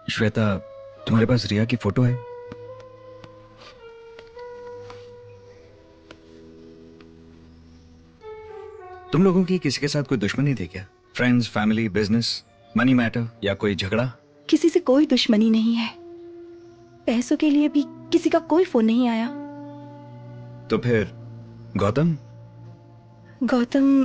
श्वेता, तुम्हारे पास रिया की फोटो है? तुम लोगों की किसी के साथ कोई दुश्मनी थी क्या? Friends, family, business, money matter या कोई झगड़ा? किसी से कोई दुश्मनी नहीं है। पैसों के लिए भी किसी का कोई फोन नहीं आया। तो फिर गौतम? गौतम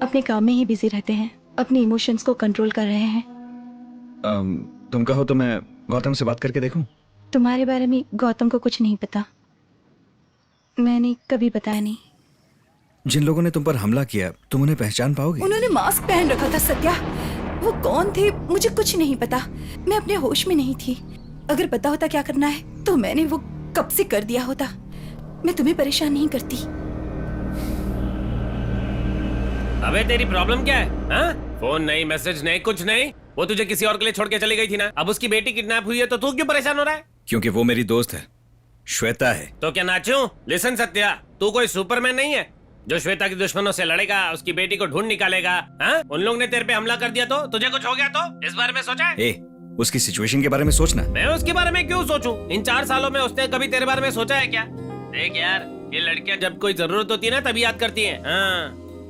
अपने काम में ही बिजी रहते हैं, अपने इमोशंस को कंट्रोल कर रहे हैं। तुम कहो तो मैं गौतम से बात करके देखूं? तुम्हारे बारे में गौतम को कुछ नहीं पता, मैंने कभी बताया नहीं। जिन लोगों ने तुम पर हमला किया, तुम उन्हें पहचान पाओगे? उन्होंने मास्क पहन रखा था सत्या। वो कौन थे मुझे कुछ नहीं पता, मैं अपने होश में नहीं थी। अगर पता होता क्या करना है तो मैंने वो कब से कर दिया होता। मैं तुम्हें परेशान नहीं करती। अबे तेरी प्रॉब्लम क्या है? हाँ? फोन नहीं, मैसेज नहीं, कुछ नहीं। वो तुझे किसी और के लिए छोड़ के चली गई थी ना। अब उसकी बेटी किडनैप हुई है तो तू क्यों परेशान हो रहा है? क्योंकि वो मेरी दोस्त है, श्वेता है। तो क्या नाचूं? लिसन सत्या, तू कोई सुपरमैन नहीं है जो श्वेता के दुश्मनों से लड़ेगा, उसकी बेटी को ढूंढ निकालेगा। हाँ? उन लोग ने तेरे पे हमला कर दिया तो तुझे कुछ हो गया तो इस बारे में सोचा है? उसकी सिचुएशन के बारे में सोचना। मैं उसके बारे में क्यों सोचूं? इन 4 सालों में उसने कभी तेरे बारे में सोचा है क्या? देख यार, ये लड़कियां जब कोई जरूरत होती है ना तभी याद करती हैं। हाँ।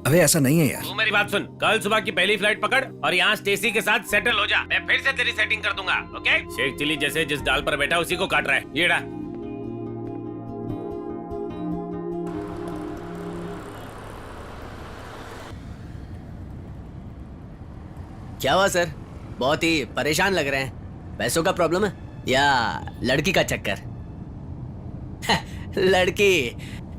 अबे ऐसा नहीं है यार। तू मेरी बात सुन, कल सुबह की पहली फ्लाइट पकड़ और यहाँ स्टेसी के साथ सेटल हो जा। मैं फिर से तेरी सेटिंग कर दूंगा, ओके? शेख चिली जैसे जिस डाल पर बैठा उसी को काट रहा है। ये रहा। क्या हुआ सर? बहुत ही परेशान लग रहे हैं। पैसों का प्रॉब्लम है या लड़की का चक्कर? लड़की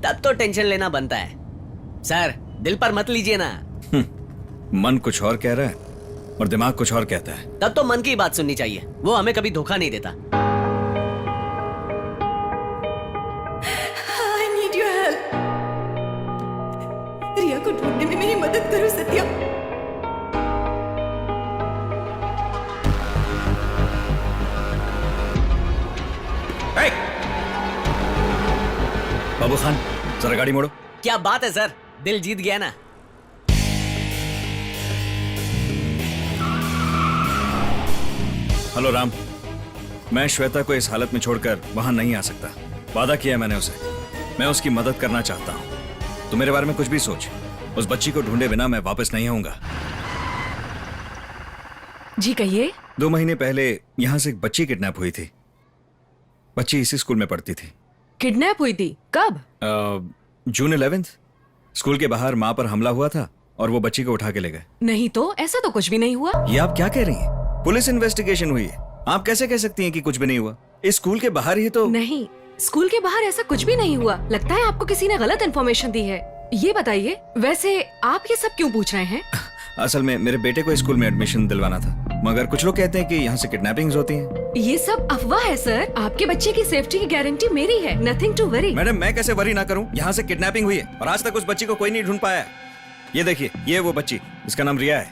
तब तो टेंशन लेना बनता है सर, दिल पर मत लीजिए ना। मन कुछ और कह रहा है और दिमाग कुछ और कहता है। तब तो मन की बात सुननी चाहिए, वो हमें कभी धोखा नहीं देता। I need your help. रिया को ढूंढने में मेरी मदद करो सत्या। बाबू खान, जरा गाड़ी मोड़ो। क्या बात है सर, दिल जीत गया ना। हेलो राम, मैं श्वेता को इस हालत में छोड़कर वहां नहीं आ सकता। वादा किया मैंने उसे, मैं उसकी मदद करना चाहता हूं। तू मेरे बारे में कुछ भी सोच, उस बच्ची को ढूंढे बिना मैं वापस नहीं आऊंगा। जी कहिए। 2 महीने पहले यहां से एक बच्ची किडनैप हुई थी। बच्ची इसी स्कूल में पढ़ती थी। किडनैप हुई थी? कब? जून 11 स्कूल के बाहर माँ पर हमला हुआ था और वो बच्ची को उठा के ले गए। नहीं तो, ऐसा तो कुछ भी नहीं हुआ। ये आप क्या कह रही हैं? पुलिस इन्वेस्टिगेशन हुई है, आप कैसे कह सकती हैं कि कुछ भी नहीं हुआ? इस स्कूल के बाहर ही तो। नहीं, स्कूल के बाहर ऐसा कुछ भी नहीं हुआ। लगता है आपको किसी ने गलत इन्फॉर्मेशन दी है। ये बताइए, वैसे आप ये सब क्यों पूछ रहे हैं? असल में मेरे बेटे को स्कूल में एडमिशन दिलवाना था, मगर कुछ लोग कहते हैं कि यहाँ से किडनैपिंग्स होती हैं। ये सब अफवाह है सर। आपके बच्चे की सेफ्टी की गारंटी मेरी है, नथिंग टू वरी। मैडम, मैं कैसे वरी ना करूँ? यहाँ से किडनैपिंग हुई है और आज तक उस बच्ची को कोई नहीं ढूंढ पाया है। ये देखिए, ये वो बच्ची, इसका नाम रिया है।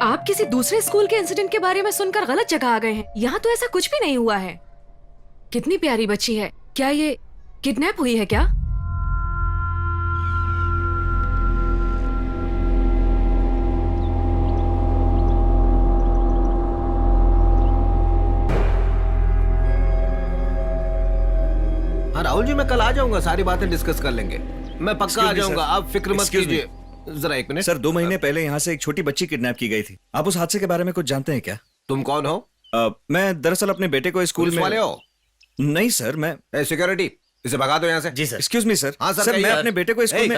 आप किसी दूसरे स्कूल के इंसिडेंट के बारे में सुनकर गलत जगह आ गए हैं। यहाँ तो ऐसा कुछ भी नहीं हुआ है। कितनी प्यारी बच्ची है। क्या ये किडनैप हुई है क्या? हाँ राहुल जी, मैं कल आ जाऊंगा, सारी बातें डिस्कस कर लेंगे। मैं पक्का आ जाऊंगा, आप फिक्र मत कीजिए। जरा 1 मिनट सर, 2 महीने पहले यहाँ से एक छोटी बच्ची किडनैप की गई थी। आप उस हादसे के बारे में कुछ जानते हैं क्या? तुम कौन हो? मैं दरअसल अपने बेटे को स्कूल में। वाले हो? नहीं सर, मैं सिक्योरिटी, इसे भगा दो यहाँ से। जी सर। Excuse me sir. हाँ, सर, सर, मैं कहिए। अपने बेटे को स्कूल में।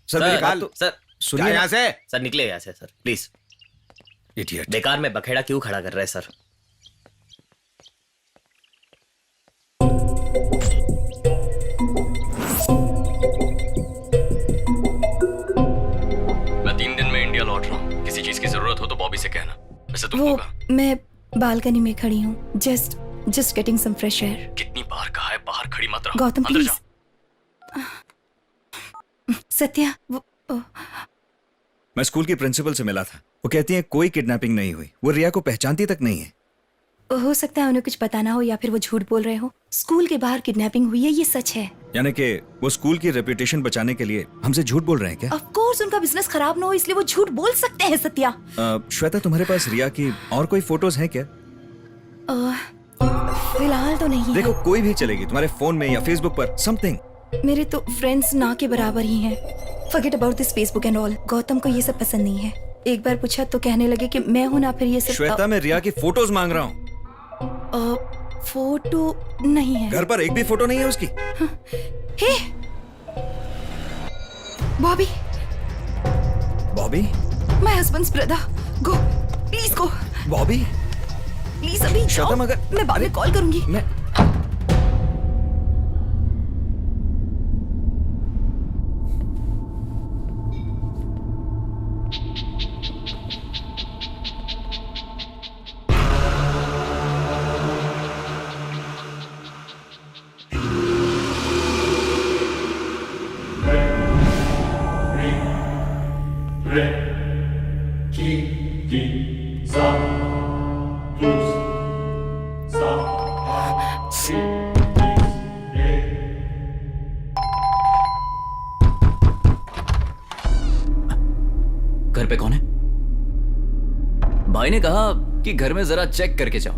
सर मेरी बात तो सर सुनिए यहाँ से। सर निकले यहाँ से सर, प्लीज। इडियट। बेकार में बखेड़ा क्यों खड़ा कर रहे हैं सर? मैं 3 दिन में इंडिया लौट रहा हूँ। किसी चीज की जरूरत हो तो बॉबी से कहना। वैसे तुम वो होगा। मैं बालकनी में खड़ी हूँ, just getting some fresh air. कितनी बार कहा है बाहर खड़ी मत रहो। गौतम अंदर प्लीज। जाओ। सत्या, मैं स्कूल की प्रिंसिपल से मिला था। वो कहती है कोई किडनैपिंग नहीं हुई। वो रिया को पहचानती तक नहीं है। हो सकता है उन्हें कुछ पता ना हो या फिर वो झूठ बोल रहे हो। स्कूल के बाहर किडनैपिंग हुई है, ये सच है। यानी कि वो स्कूल की रेपुटेशन बचाने के लिए हमसे झूठ बोल रहे हैं क्या? ऑफ कोर्स उनका बिजनेस खराब ना हो इसलिए वो झूठ बोल सकते हैं सत्या। श्वेता, तुम्हारे पास रिया की और कोई फोटोज हैं क्या? फिलहाल तो नहीं है। देखो, कोई भी चलेगी, तुम्हारे फोन में या फेसबुक पर, समथिंग। मेरे तो फ्रेंड्स ना के बराबर ही हैं। Forget about this Facebook and all. Gautam को ये सब पसंद नहीं है। एक बार पूछा तो कहने लगे कि मैं हूं ना, फिर ये सब। श्वेता, मैं रिया की फोटोज मांग रहा हूँ। फोटो नहीं है घर पर एक भी फोटो नहीं है उसकी। Hey Bobby, Bobby, my husband's brother, go please go Bobby, please अभी जाओ। श्वेता, मगर मैं बाद में कॉल करूंगी। मैं घर पे कौन है? भाई ने कहा कि घर में जरा चेक करके जाओ।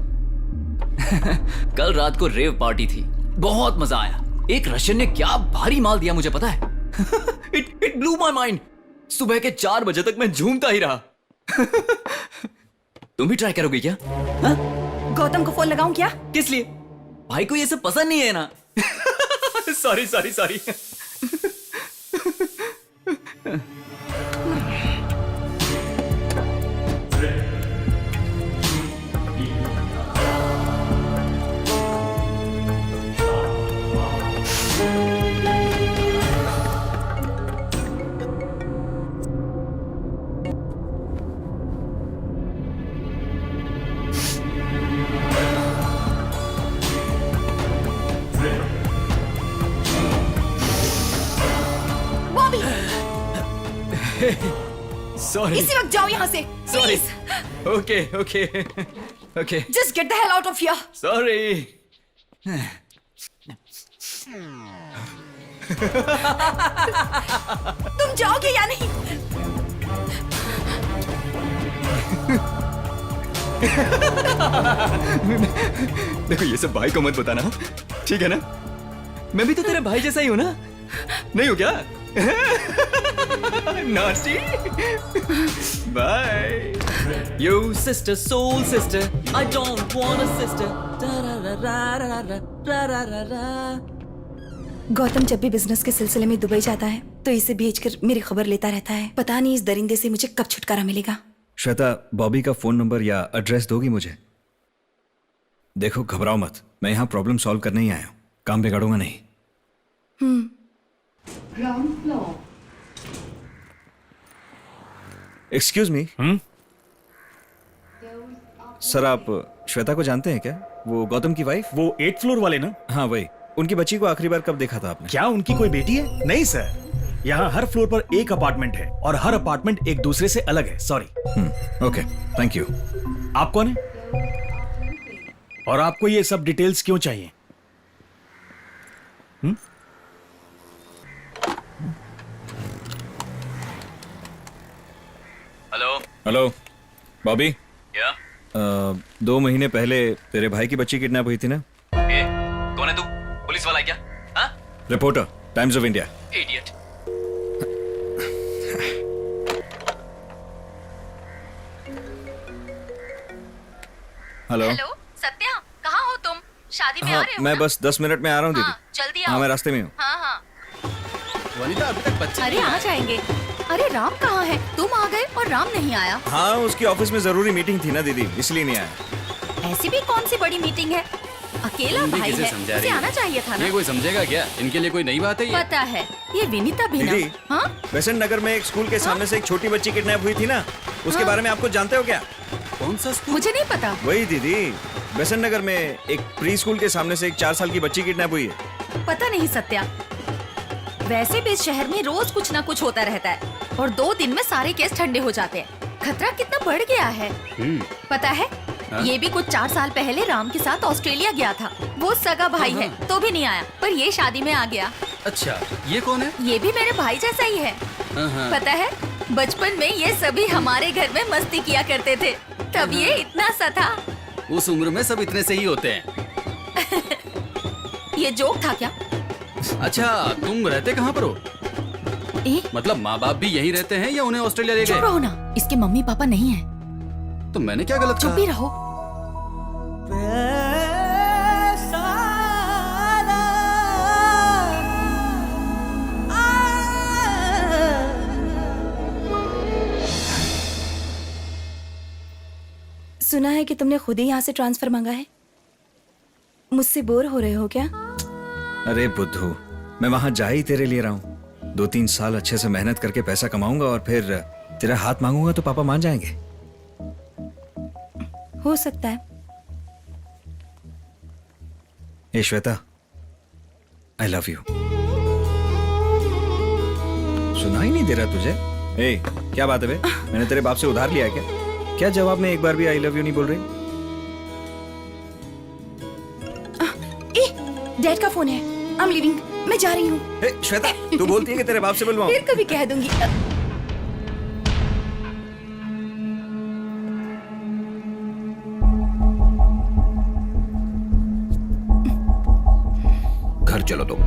कल रात को रेव पार्टी थी, बहुत मजा आया। एक रशियन ने क्या भारी माल दिया मुझे पता है। It blew my mind. सुबह के 4 बजे तक मैं झूमता ही रहा। तुम भी ट्राई करोगे क्या? हा? गौतम को फोन लगाऊं क्या? किस लिए? भाई को ये सब पसंद नहीं है ना? Sorry sorry sorry. Bobby, sorry इसी वक्त जाओ यहाँ से sorry. Please. Okay okay okay just get the hell out of here. Sorry. तुम जाओगे या नहीं? देखो, ये सब भाई को मत बताना, ठीक है ना? मैं भी तो तेरे भाई जैसा ही हूं ना? नहीं हो क्या? Naughty. Bye. You sister, soul sister, I don't want a sister. Gautam जब भी बिजनेस के सिलसिले में दुबई जाता है तो इसे भेजकर मेरी खबर लेता रहता है। पता नहीं इस दरिंदे से मुझे कब छुटकारा मिलेगा। श्वेता, बॉबी का फोन नंबर या एड्रेस दोगी मुझे? देखो, घबराओ मत, मैं यहाँ प्रॉब्लम सॉल्व करने ही आया हूँ, काम बिगाड़ूंगा नहीं। Excuse me. सर, आप श्वेता को जानते हैं क्या? वो गौतम की वाइफ। वो 8th फ्लोर वाले ना? हाँ, वही। उनकी बच्ची को आखिरी बार कब देखा था आपने? क्या उनकी कोई बेटी है? नहीं सर, यहाँ हर फ्लोर पर एक अपार्टमेंट है और हर अपार्टमेंट एक दूसरे से अलग है। सॉरी। Okay, thank you. आप कौन है और आपको ये सब डिटेल्स क्यों चाहिए? Hello hello Bobby. क्या? 2 महीने पहले तेरे भाई की बच्ची किडनैप हुई थी ना? ए, कौन है तू? पुलिस वाला है क्या? हाँ? Reporter, times of India. Idiot. Hello. Hello Satya, कहाँ हो तुम? शादी में आ हाँ, रहे हो मैं ना? बस 10 मिनट में आ रहा हूँ दीदी। हाँ, जल्दी हाँ, आओ। मैं रास्ते में हूँ। हाँ हाँ। वनिता, अभी तक बच्चे अरे आ जाएंगे। अरे राम कहाँ है? तुम आ गए और राम नहीं आया। हाँ, उसकी ऑफिस में जरूरी मीटिंग थी ना दीदी, इसलिए नहीं आया। ऐसी भी कौन सी बड़ी मीटिंग है? अकेला भाई किसे है, समझा उसे रही है? आना चाहिए था ये ना। कोई समझेगा क्या? इनके लिए कोई नई बात है ये? पता है, ये विनीता भी ना। दीदी, हाँ? बेसेंट नगर में एक स्कूल के सामने से एक छोटी बच्ची किडनैप हुई थी ना, उसके बारे में आपको जानते हो क्या? कौन सा स्कूल? मुझे नहीं पता। वही दीदी, बेसेंट नगर में एक प्री स्कूल के सामने से एक 4 साल की बच्ची किडनैप हुई है। पता नहीं सत्या, वैसे भी इस शहर में रोज कुछ ना कुछ होता रहता है और 2 दिन में सारे केस ठंडे हो जाते हैं। खतरा कितना बढ़ गया है। पता है, ये भी कुछ 4 साल पहले राम के साथ ऑस्ट्रेलिया गया था। वो सगा भाई है तो भी नहीं आया, पर ये शादी में आ गया। अच्छा, ये कौन है? ये भी मेरे भाई जैसा ही है। पता है, बचपन में ये सभी हमारे घर में मस्ती किया करते थे, तब ये इतना सा था। उस उम्र में सब इतने से ही होते हैं। ये जोक था क्या? अच्छा, तुम रहते कहाँ पर हो? मतलब माँ बाप भी यहीं रहते हैं या उन्हें ऑस्ट्रेलिया ले चुप गए? रहो ना, इसके मम्मी पापा नहीं है। तो मैंने क्या गलत चुप कहा? ही रहो। सुना है कि तुमने खुद ही यहाँ से ट्रांसफर मांगा है। मुझसे बोर हो रहे हो क्या? अरे बुद्धू, मैं वहां जा ही तेरे लिए रहा हूँ। 2-3 साल अच्छे से मेहनत करके पैसा कमाऊंगा और फिर तेरा हाथ मांगूंगा तो पापा मान जाएंगे। हो सकता है। ए श्वेता, आई लव यू। सुनाई नहीं दे रहा तुझे? ए, क्या बात है बे? मैंने तेरे बाप से उधार लिया है क्या? क्या जवाब में एक बार भी आई लव यू नहीं बोल रही? डैड का फोन है। I am living. मैं जा रही हूँ। श्वेता, तू बोलती है कि तेरे बाप से बुलवाऊं? फिर कभी कह दूंगी। घर चलो तुम।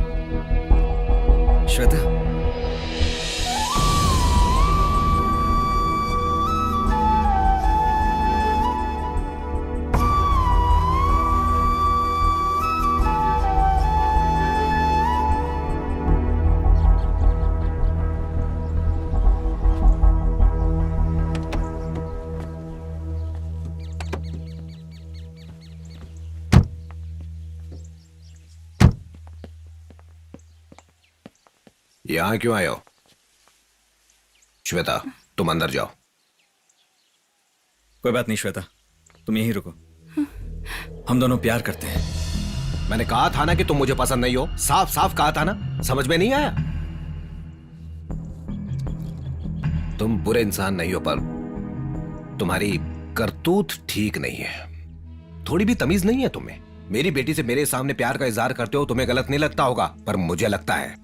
श्वेता, यहाँ क्यों आए हो? श्वेता, तुम अंदर जाओ। कोई बात नहीं श्वेता, तुम यहीं रुको। हम दोनों प्यार करते हैं। मैंने कहा था ना कि तुम मुझे पसंद नहीं हो। साफ साफ कहा था ना, समझ में नहीं आया? तुम बुरे इंसान नहीं हो, पर तुम्हारी करतूत ठीक नहीं है। थोड़ी भी तमीज नहीं है तुम्हें। मेरी बेटी से मेरे सामने प्यार का इजहार करते हो, तुम्हें गलत नहीं लगता होगा, पर मुझे लगता है।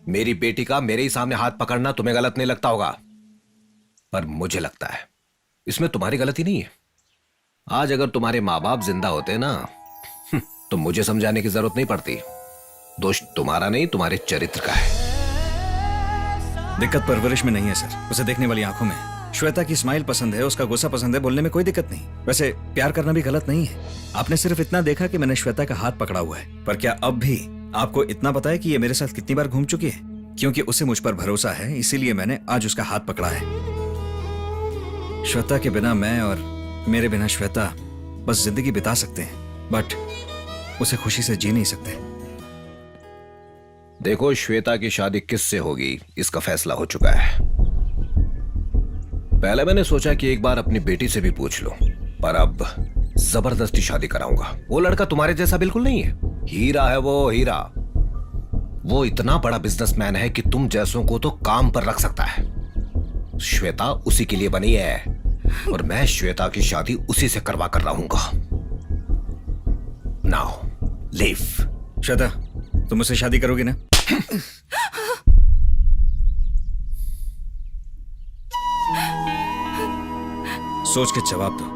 मेरी बेटी का मेरे ही सामने हाथ पकड़ना तुम्हें गलत नहीं लगता होगा, पर मुझे लगता है इसमें तुम्हारी गलती नहीं है। आज अगर तुम्हारे माँ बाप जिंदा होते ना, तो मुझे समझाने की जरूरत नहीं पड़ती। दोष तुम्हारा नहीं, तुम्हारे चरित्र का है। दिक्कत परवरिश में नहीं है सर, उसे देखने वाली आंखों में। श्वेता की स्माइल पसंद है, उसका गुस्सा पसंद है, बोलने में कोई दिक्कत नहीं। वैसे प्यार करना भी गलत नहीं है। आपने सिर्फ इतना देखा कि मैंने श्वेता का हाथ पकड़ा हुआ है, पर क्या अब भी आपको इतना पता है कि ये मेरे साथ कितनी बार घूम चुकी है? क्योंकि उसे मुझ पर भरोसा है, इसीलिए मैंने आज उसका हाथ पकड़ा है। श्वेता के बिना मैं और मेरे बिना श्वेता बस जिंदगी बिता सकते हैं, बट उसे खुशी से जी नहीं सकते। देखो, श्वेता की शादी किससे होगी इसका फैसला हो चुका है। पहले मैंने सोचा कि एक बार अपनी बेटी से भी पूछ लो, पर अब जबरदस्ती शादी कराऊंगा। वो लड़का तुम्हारे जैसा बिल्कुल नहीं है। हीरा है वो, हीरा। वो इतना बड़ा बिजनेसमैन है कि तुम जैसों को तो काम पर रख सकता है। श्वेता उसी के लिए बनी है, और मैं श्वेता की शादी उसी से करवा कर रहूंगा। Now leave. श्वेता, तुम मुझसे शादी करोगी ना? सोच के जवाब दो।